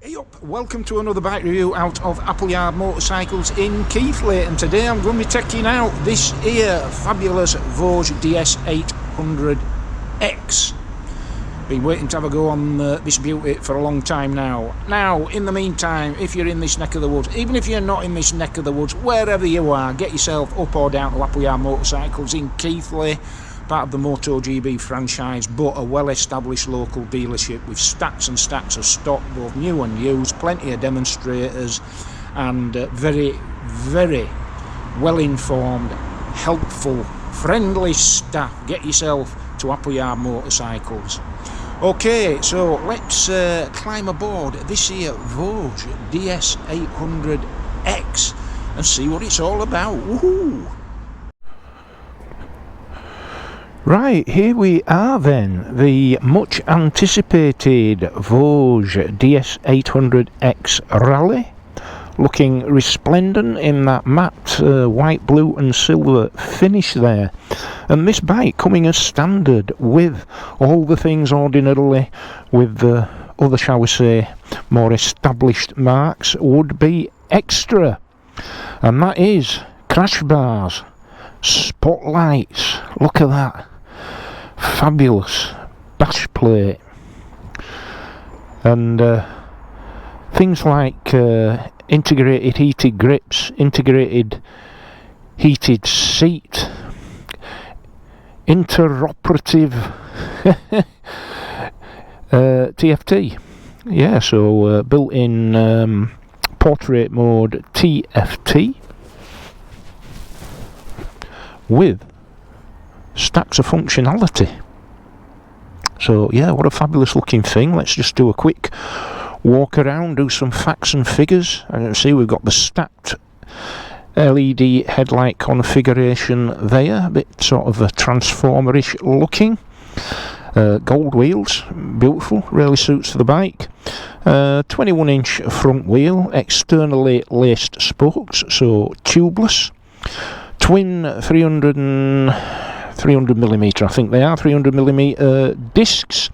Hey up, welcome to another bike review out of Appleyard Motorcycles in Keighley, and today I'm going to be checking out this here fabulous Voge DS800X. Been waiting to have a go on this beauty for a long time now. Now, in the meantime, if you're in this neck of the woods, even if you're not in this neck of the woods, wherever you are, get yourself up or down to Appleyard Motorcycles in Keighley, part of the Moto GB franchise, but a well-established local dealership with stacks and stacks of stock, both new and used, plenty of demonstrators, and very, very well-informed, helpful, friendly staff. Get yourself to Appleyard Motorcycles. Okay, so let's climb aboard this here Voge DS800X and see what it's all about. Woohoo! Right, here we are then, the much anticipated Voge DS800X Rally, looking resplendent in that matte white, blue and silver finish there. And this bike coming as standard with all the things ordinarily with the other, shall we say, more established marks would be extra. And that is crash bars, spotlights, look at that. Fabulous dash plate, and things like integrated heated grips, integrated heated seat, interoperative TFT, yeah, so built-in portrait mode TFT with stacks of functionality. So yeah, what a fabulous looking thing. Let's just do a quick walk around, do some facts and figures. And you can see we've got the stacked LED headlight configuration there, a bit sort of a transformerish looking. Gold wheels, beautiful, really suits the bike. 21-inch front wheel, externally laced spokes, so tubeless. Twin 300mm, I think they are 300mm discs,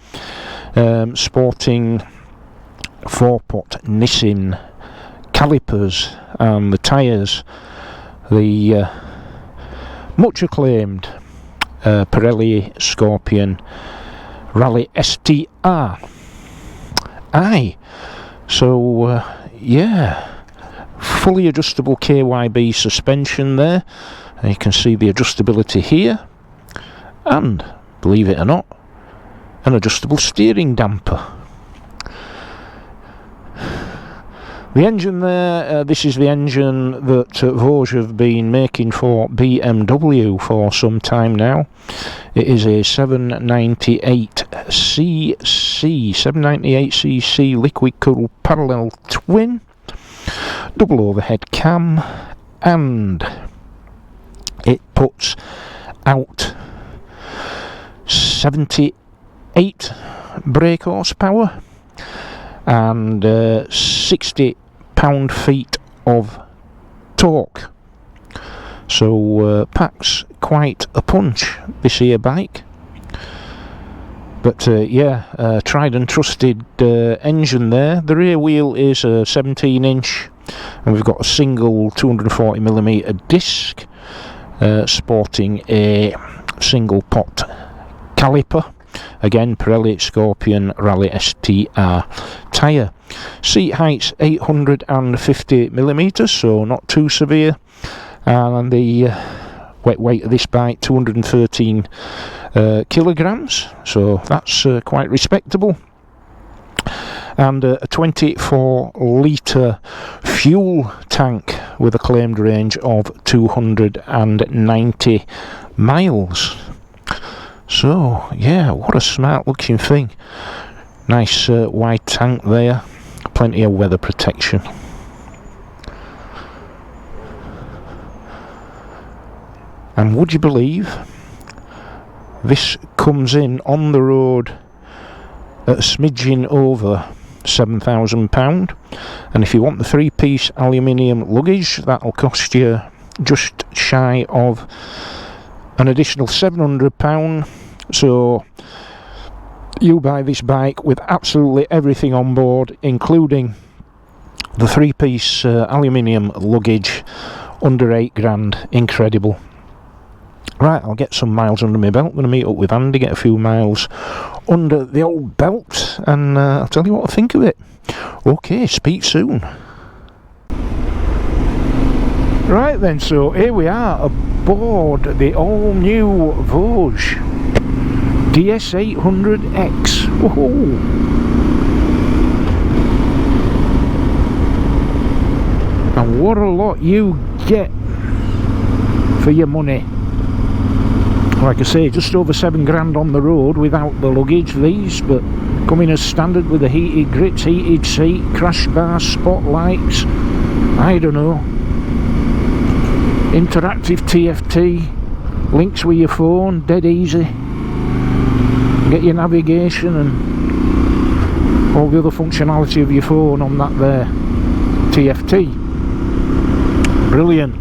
sporting 4-pot Nissin calipers, and the tyres, the much acclaimed Aprillia Scorpion Rally STR. Aye, so yeah, fully adjustable KYB suspension there, and you can see the adjustability here. And, believe it or not, an adjustable steering damper. The engine there, this is the engine that Voge have been making for BMW for some time now. It is a 798cc liquid cooled parallel twin, double overhead cam, and it puts out 78 brake horsepower and 60 pound-feet of torque. So packs quite a punch, this here bike. But yeah, tried and trusted engine there. The rear wheel is a 17-inch, and we've got a single 240mm disc, sporting a single pot caliper, again Pirelli Scorpion Rally STR tyre. Seat height's 850mm, so not too severe, and the wet weight of this bike 213 kilograms, so that's quite respectable. And a 24-litre fuel tank with a claimed range of 290 miles. So yeah, what a smart looking thing. Nice wide tank there, plenty of weather protection. And would you believe this comes in on the road at a smidgen over £7,000, and if you want the 3-piece aluminium luggage, that'll cost you just shy of an additional £700. So you buy this bike with absolutely everything on board, including the 3-piece aluminium luggage, under 8 grand. Incredible. Right, I'll get some miles under my belt. I'm going to meet up with Andy, get a few miles under the old belt, and I'll tell you what I think of it. Okay, speak soon. Right then, so here we are aboard the all-new Voge DS800X. Woohoo! And what a lot you get for your money. Like I say, just over 7 grand on the road without the luggage, these, but coming as standard with the heated grips, heated seat, crash bar, spotlights, I don't know, interactive TFT, links with your phone, dead easy, get your navigation and all the other functionality of your phone on that there TFT. Brilliant.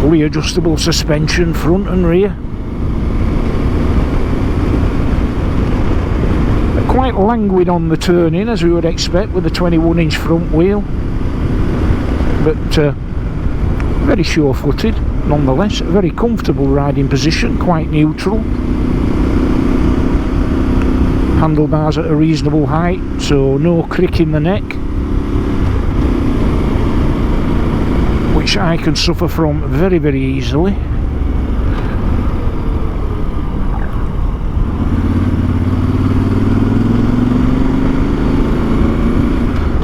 Fully adjustable suspension, front and rear. Quite languid on the turning, as we would expect with the 21-inch front wheel, but very sure-footed nonetheless. A very comfortable riding position, quite neutral. Handlebars at a reasonable height, so no crick in the neck, which I can suffer from very, very easily.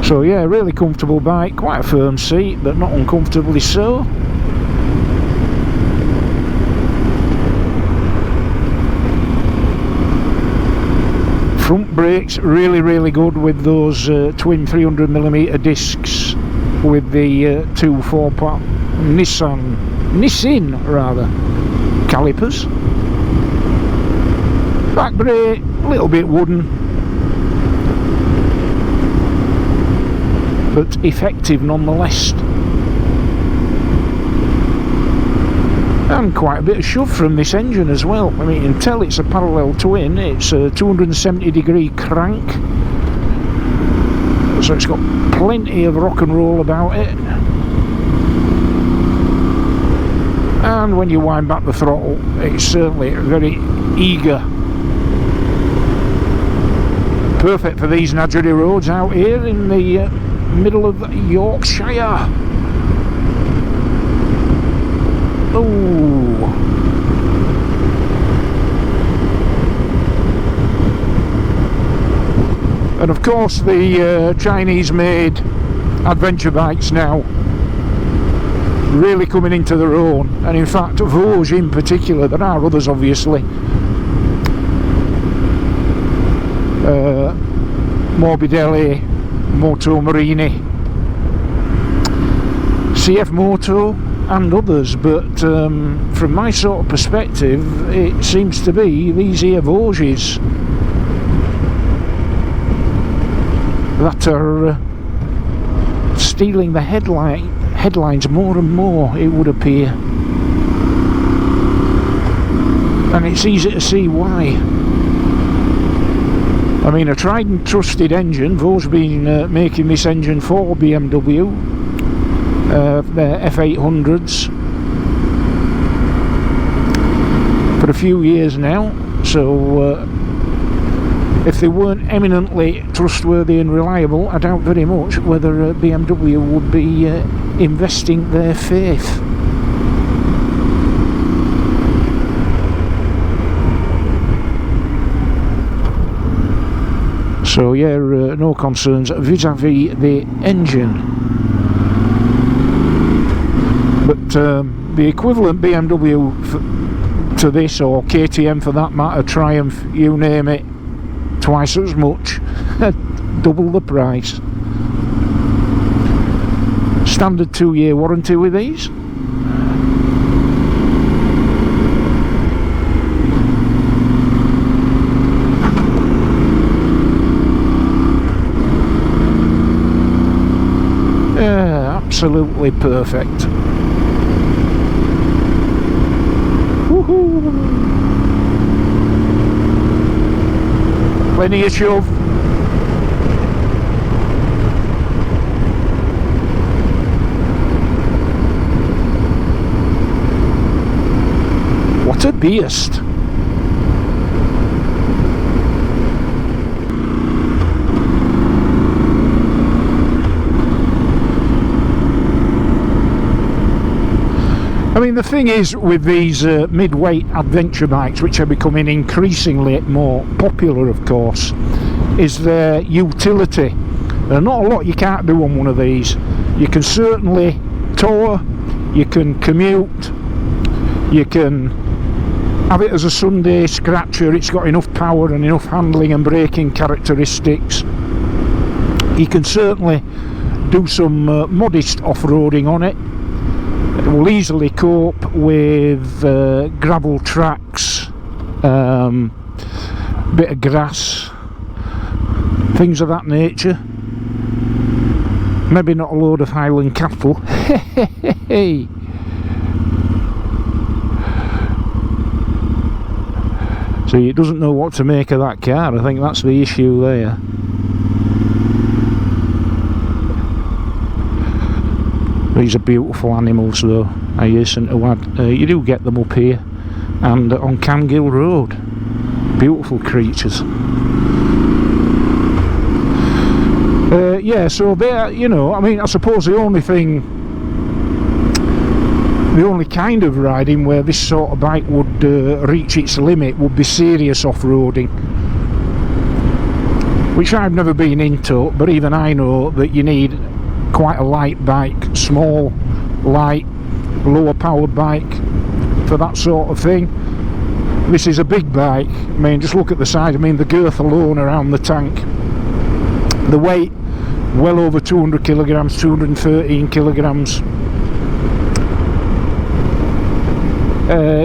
So yeah, really comfortable bike, quite a firm seat, but not uncomfortably so. Front brakes really, really good with those twin 300mm discs with the two 4-part Nissin calipers. Back brake, a little bit wooden, but effective nonetheless. And quite a bit of shove from this engine as well. I mean, you can tell it's a parallel twin. It's a 270-degree crank, so it's got plenty of rock and roll about it. And when you wind back the throttle, it's certainly very eager. Perfect for these Nadgery roads out here in the middle of Yorkshire. Oh, and of course the Chinese made adventure bikes now really coming into their own, and in fact Voge in particular. There are others obviously, Morbidelli, Moto Marini, CF Moto and others, but from my sort of perspective it seems to be these here Voges that are stealing the headlines more and more, it would appear, and it's easy to see why. I mean, a tried and trusted engine. Voge's been making this engine for BMW, their F800s, for a few years now, so if they weren't eminently trustworthy and reliable, I doubt very much whether BMW would be investing their faith. So yeah, no concerns vis-a-vis the engine. But the equivalent BMW to this, or KTM for that matter, Triumph, you name it, twice as much, double the price. Standard 2-year warranty with these. Absolutely perfect. Woohoo! plenty of shove. What a beast. I mean, the thing is with these mid-weight adventure bikes, which are becoming increasingly more popular, of course, is their utility. There's not a lot you can't do on one of these. You can certainly tour, you can commute, you can have it as a Sunday scratcher. It's got enough power and enough handling and braking characteristics. You can certainly do some modest off-roading on it. It will easily cope with gravel tracks, bit of grass, things of that nature. Maybe not a load of Highland cattle. So he doesn't know what to make of that car. I think that's the issue there. These are beautiful animals though, I hasten to add. You do get them up here and on Camgill Road. Beautiful creatures. Yeah, so they're, you know, I mean, I suppose the only kind of riding where this sort of bike would reach its limit would be serious off-roading, which I've never been into, but even I know that you need quite a light bike, small, light, lower powered bike for that sort of thing. This is a big bike. I mean, just look at the size. I mean, the girth alone around the tank, the weight well over 200 kilograms, 213 kilograms.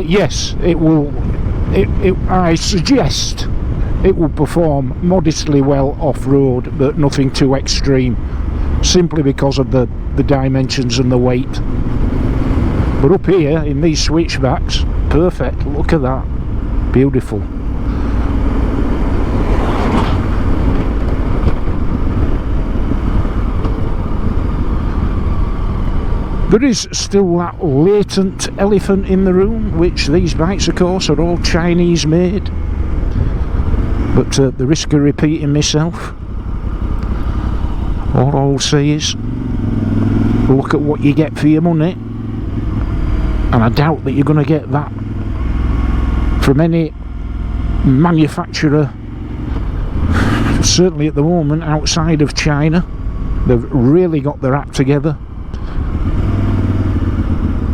Yes, it will. I suggest it will perform modestly well off-road, but nothing too extreme, simply because of the dimensions and the weight. But up here in these switchbacks, perfect. Look at that, beautiful. There is still that latent elephant in the room, which these bikes, of course, are all Chinese made. But the risk of repeating myself, all I'll say is look at what you get for your money, and I doubt that you're going to get that from any manufacturer, certainly at the moment, outside of China. They've really got their act together.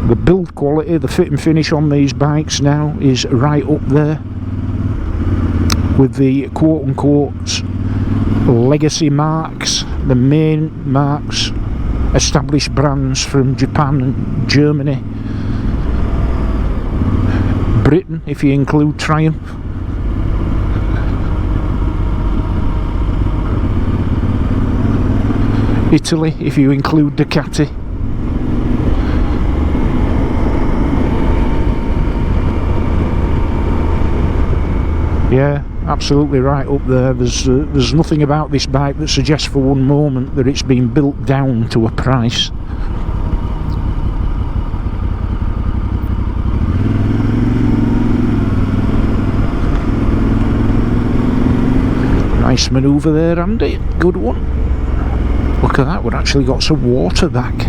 The build quality, the fit and finish on these bikes now is right up there with the quote-unquote legacy marks, the main marks, established brands from Japan and Germany, Britain if you include Triumph. Italy if you include Ducati. Yeah, absolutely right up there. There's nothing about this bike that suggests for one moment that it's been built down to a price. Nice manoeuvre there, Andy. Good one. Look at that, we've actually got some water back.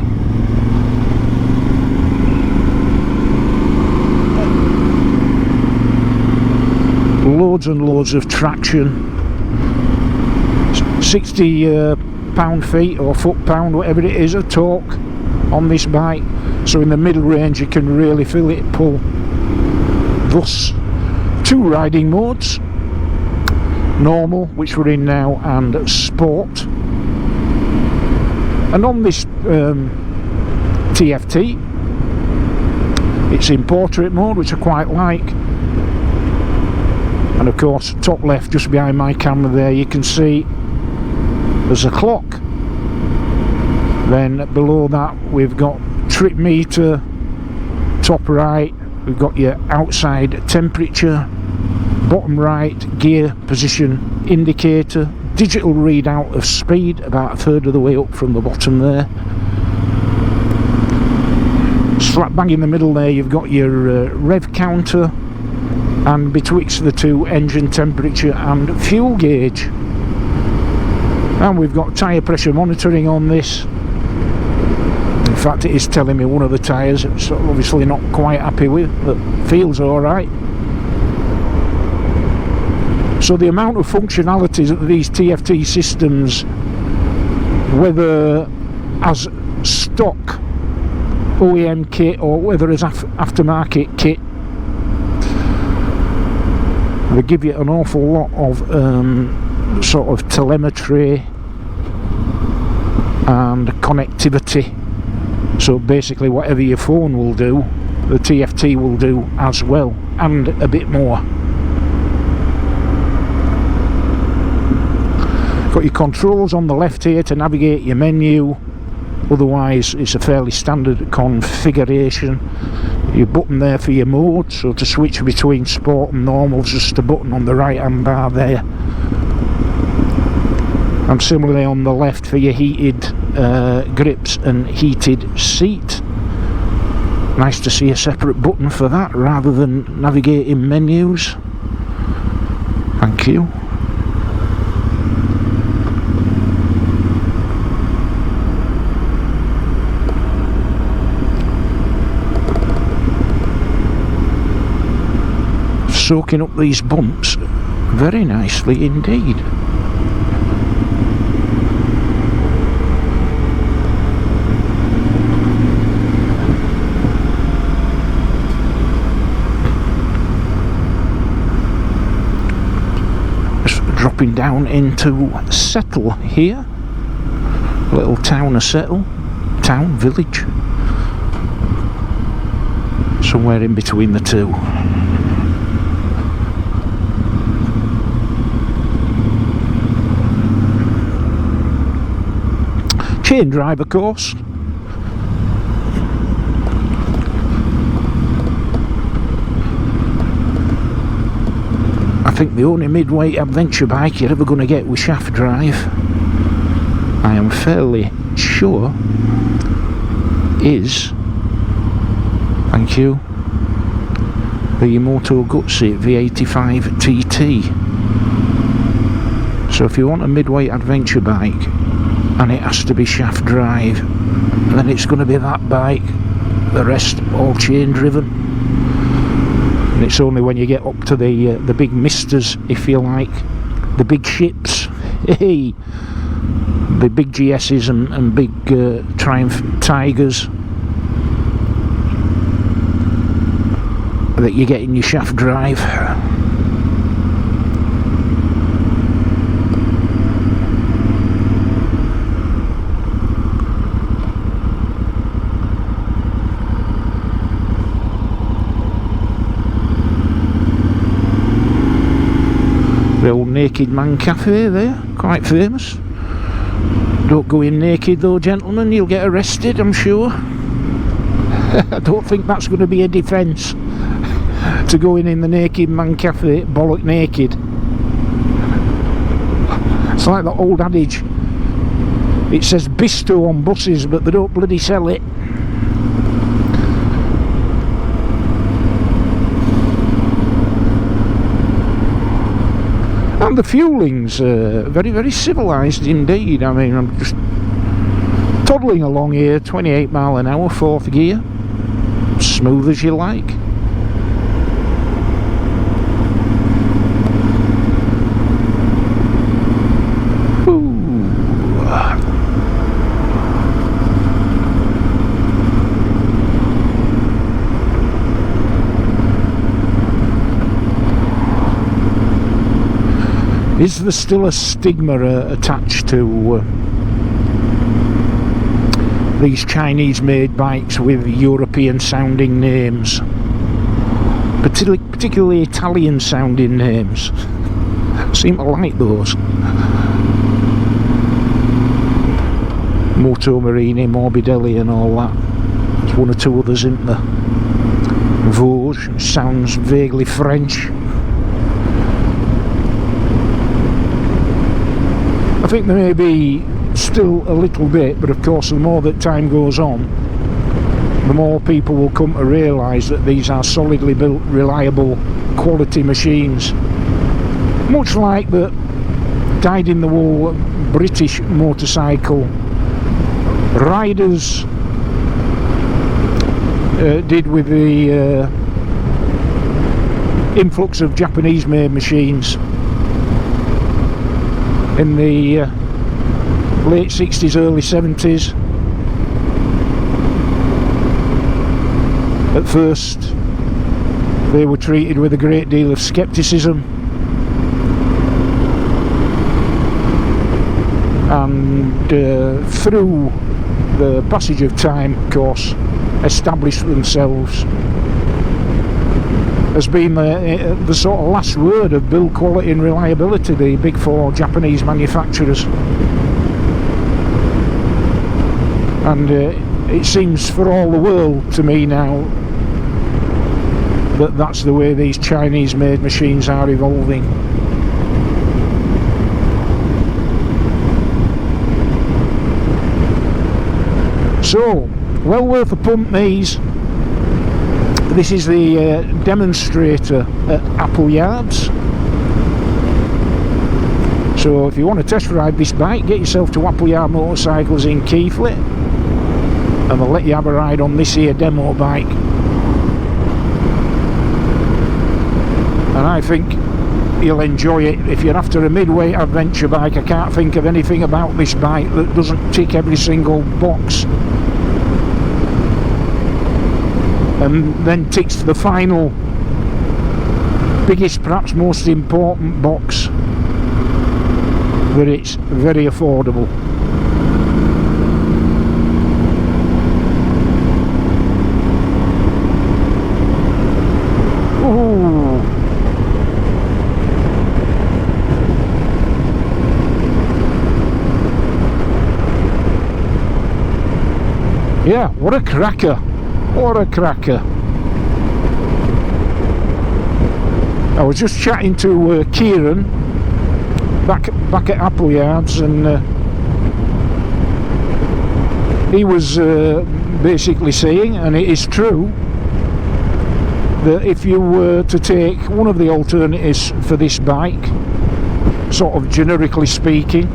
Loads and loads of traction. 60 pound-feet or foot-pound, whatever it is, of torque on this bike. So in the middle range you can really feel it pull. Thus, two riding modes. Normal, which we're in now, and Sport. And on this TFT, it's in portrait mode, which I quite like. And of course, top left, just behind my camera there, you can see there's a clock. Then below that we've got trip meter. Top right we've got your outside temperature, bottom right gear position indicator, digital readout of speed about a third of the way up from the bottom there. Slap bang in the middle there you've got your rev counter, and betwixt the two, engine temperature and fuel gauge. And we've got tyre pressure monitoring on this. In fact, it is telling me one of the tyres it's obviously not quite happy with, but feels alright. So the amount of functionalities that these TFT systems, whether as stock OEM kit or whether as aftermarket kit, they give you an awful lot of sort of telemetry and connectivity. So basically whatever your phone will do, the TFT will do as well, and a bit more. Got your controls on the left here to navigate your menu. Otherwise it's a fairly standard configuration. Your button there for your mode, so to switch between sport and normal, just a button on the right hand bar there. And similarly on the left for your heated grips and heated seat. Nice to see a separate button for that rather than navigating menus. Thank you. Soaking up these bumps very nicely indeed. Just dropping down into Settle here, little town of Settle, town, village, somewhere in between the two. Chain drive, of course. I think the only mid-weight adventure bike you're ever going to get with shaft drive, I am fairly sure, is, thank you, the Moto Guzzi V7 TT. So if you want a mid-weight adventure bike and it has to be shaft drive, then it's going to be that bike. The rest all chain driven. And it's only when you get up to the big misters, if you like, the big ships, hey, the big GS's and big Triumph Tigers, that you get in your shaft drive. The old Naked Man Cafe there, quite famous. Don't go in naked though, gentlemen, you'll get arrested, I'm sure. I don't think that's going to be a defence, to go in the Naked Man Cafe bollock naked. It's like that old adage, it says Bisto on buses but they don't bloody sell it. And the fueling's very, very civilised indeed. I mean, I'm just toddling along here, 28 mile an hour, 4th gear, smooth as you like. Is there still a stigma attached to these Chinese-made bikes with European-sounding names, particularly Italian-sounding names? I seem to like those. Moto Marini, Morbidelli, and all that. There's one or two others, isn't there? Voge sounds vaguely French. I think there may be still a little bit, but of course the more that time goes on, the more people will come to realise that these are solidly built, reliable, quality machines. Much like the dyed-in-the-wool British motorcycle riders did with the influx of Japanese-made machines in the late 60s, early 70s. At first they were treated with a great deal of scepticism, and through the passage of time, of course, established themselves as being the sort of last word of build quality and reliability, the big four Japanese manufacturers. And it seems for all the world to me now that that's the way these Chinese made machines are evolving. So, well worth a pump, these. This is the demonstrator at Appleyards. So if you want to test ride this bike, get yourself to Appleyard Motorcycles in Keighley, and they'll let you have a ride on this here demo bike. And I think you'll enjoy it. If you're after a mid-weight adventure bike, I can't think of anything about this bike that doesn't tick every single box, and then ticks the final, biggest, perhaps most important box, that it's very affordable. Ooh. Yeah, what a cracker. What a cracker. I was just chatting to Kieran back at Appleyards, and he was basically saying, and it is true, that if you were to take one of the alternatives for this bike, sort of generically speaking,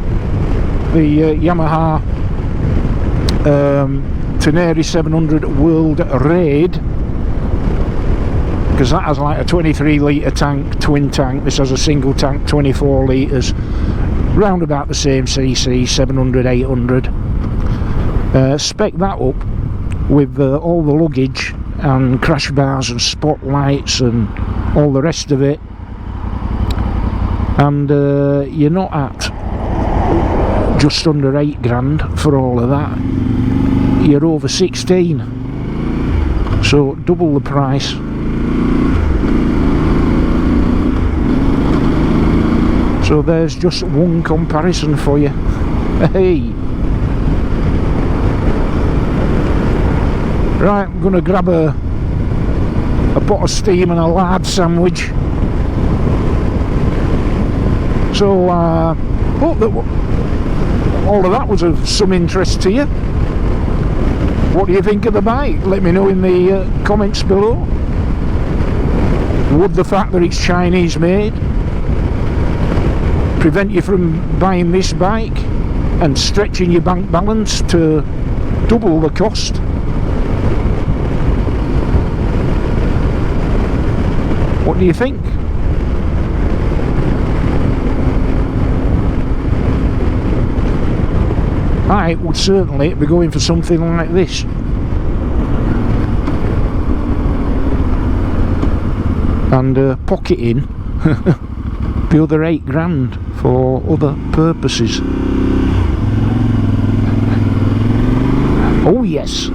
the Yamaha Tenere 700 World Raid, because that has like a 23 litre tank, twin tank. This has a single tank, 24 litres, round about the same cc, 700, 800. Spec that up with all the luggage and crash bars and spotlights and all the rest of it, and you're not at just under 8 grand for all of that. You're over 16, so double the price. So there's just one comparison for you. Hey, right, I'm gonna grab a pot of steam and a lard sandwich. So hope that all of that was of some interest to you. What do you think of the bike? Let me know in the comments below. Would the fact that it's Chinese made prevent you from buying this bike and stretching your bank balance to double the cost? What do you think? I would certainly be going for something like this. And pocketing the other 8 grand for other purposes. Oh yes.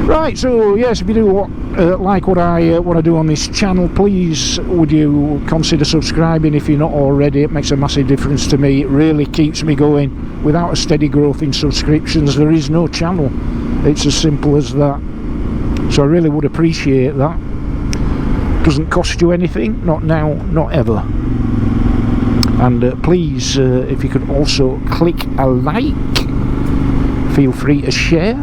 Right, so yes, if you do like what I do on this channel, please would you consider subscribing if you're not already. It makes a massive difference to me. It really keeps me going. Without a steady growth in subscriptions, there is no channel. It's as simple as that. So I really would appreciate that. Doesn't cost you anything, not now, not ever. And please, if you could also click a like, feel free to share.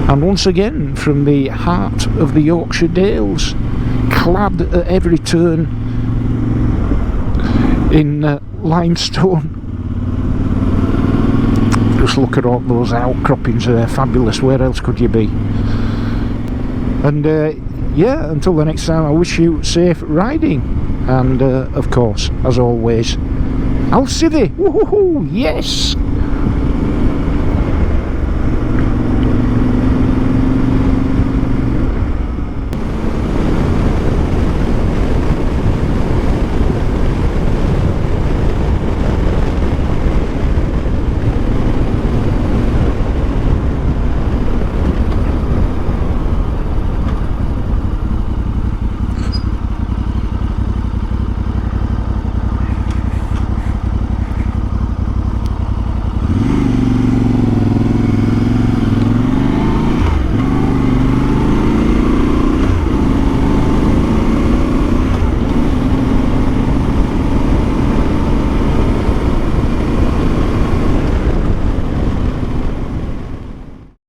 And once again, from the heart of the Yorkshire Dales, clad at every turn in limestone. Just look at all those outcroppings there, fabulous. Where else could you be? And yeah, until the next time, I wish you safe riding. And of course, as always, I'll see thee. Woohoo! Yes!